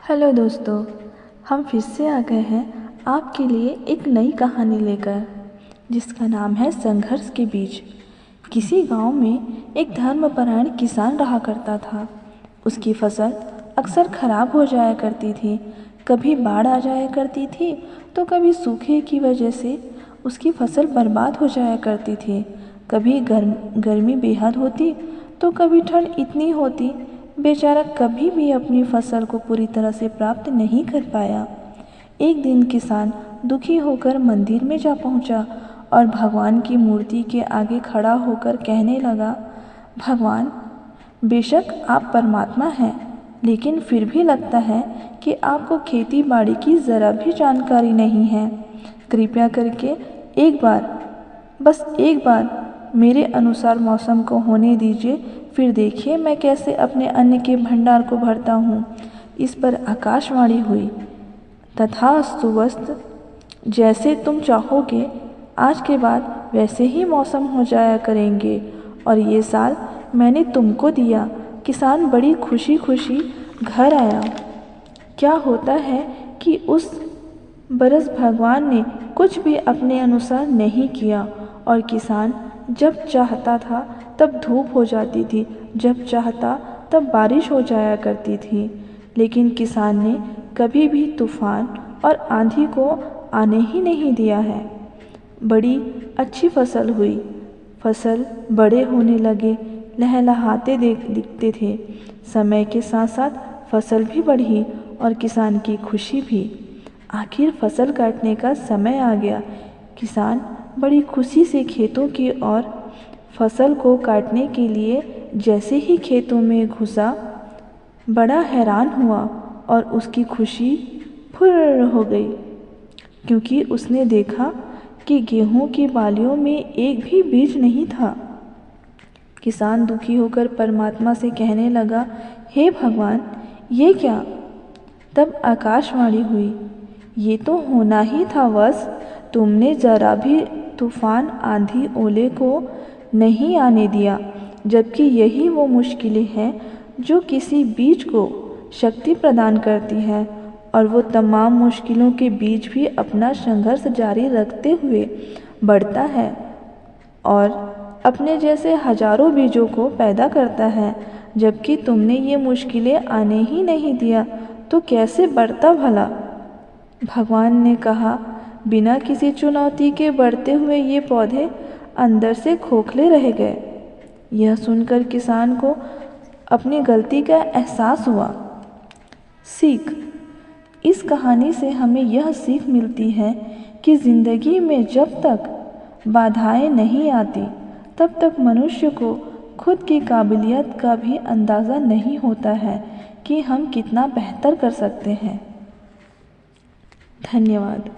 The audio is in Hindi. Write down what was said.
हेलो दोस्तों, हम फिर से आ गए हैं आपके लिए एक नई कहानी लेकर, जिसका नाम है संघर्ष के बीच। किसी गांव में एक धर्मपरायण किसान रहा करता था। उसकी फसल अक्सर खराब हो जाया करती थी। कभी बाढ़ आ जाया करती थी तो कभी सूखे की वजह से उसकी फसल बर्बाद हो जाया करती थी। कभी गर्मी बेहद होती तो कभी ठंड इतनी होती, बेचारा कभी भी अपनी फसल को पूरी तरह से प्राप्त नहीं कर पाया। एक दिन किसान दुखी होकर मंदिर में जा पहुंचा और भगवान की मूर्ति के आगे खड़ा होकर कहने लगा, भगवान, बेशक आप परमात्मा हैं, लेकिन फिर भी लगता है कि आपको खेती बाड़ी की ज़रा भी जानकारी नहीं है। कृपया करके बस एक बार मेरे अनुसार मौसम को होने दीजिए, फिर देखिए मैं कैसे अपने अन्न के भंडार को भरता हूँ। इस पर आकाशवाणी हुई, तथास्तु वस्त, जैसे तुम चाहोगे, आज के बाद वैसे ही मौसम हो जाया करेंगे और ये साल मैंने तुमको दिया। किसान बड़ी खुशी खुशी घर आया। क्या होता है कि उस बरस भगवान ने कुछ भी अपने अनुसार नहीं किया और किसान जब चाहता था तब धूप हो जाती थी, जब चाहता तब बारिश हो जाया करती थी। लेकिन किसान ने कभी भी तूफान और आंधी को आने ही नहीं दिया है। बड़ी अच्छी फसल हुई। फसल बड़े होने लगे, लहलहाते दिखते थे। समय के साथ साथ फसल भी बढ़ी और किसान की खुशी भी। आखिर फसल काटने का समय आ गया। किसान बड़ी खुशी से खेतों की ओर फसल को काटने के लिए जैसे ही खेतों में घुसा, बड़ा हैरान हुआ और उसकी खुशी फुर्र हो गई, क्योंकि उसने देखा कि गेहूं की बालियों में एक भी बीज नहीं था। किसान दुखी होकर परमात्मा से कहने लगा, हे भगवान, ये क्या? तब आकाशवाणी हुई, ये तो होना ही था बस। तुमने जरा भी तूफान, आंधी, ओले को नहीं आने दिया, जबकि यही वो मुश्किलें हैं जो किसी बीज को शक्ति प्रदान करती है, और वो तमाम मुश्किलों के बीच भी अपना संघर्ष जारी रखते हुए बढ़ता है और अपने जैसे हजारों बीजों को पैदा करता है। जबकि तुमने ये मुश्किलें आने ही नहीं दिया तो कैसे बढ़ता भला? भगवान ने कहा, बिना किसी चुनौती के बढ़ते हुए ये पौधे अंदर से खोखले रह गए। यह सुनकर किसान को अपनी गलती का एहसास हुआ। सीख, इस कहानी से हमें यह सीख मिलती है कि ज़िंदगी में जब तक बाधाएं नहीं आती, तब तक मनुष्य को खुद की काबिलियत का भी अंदाज़ा नहीं होता है कि हम कितना बेहतर कर सकते हैं। धन्यवाद।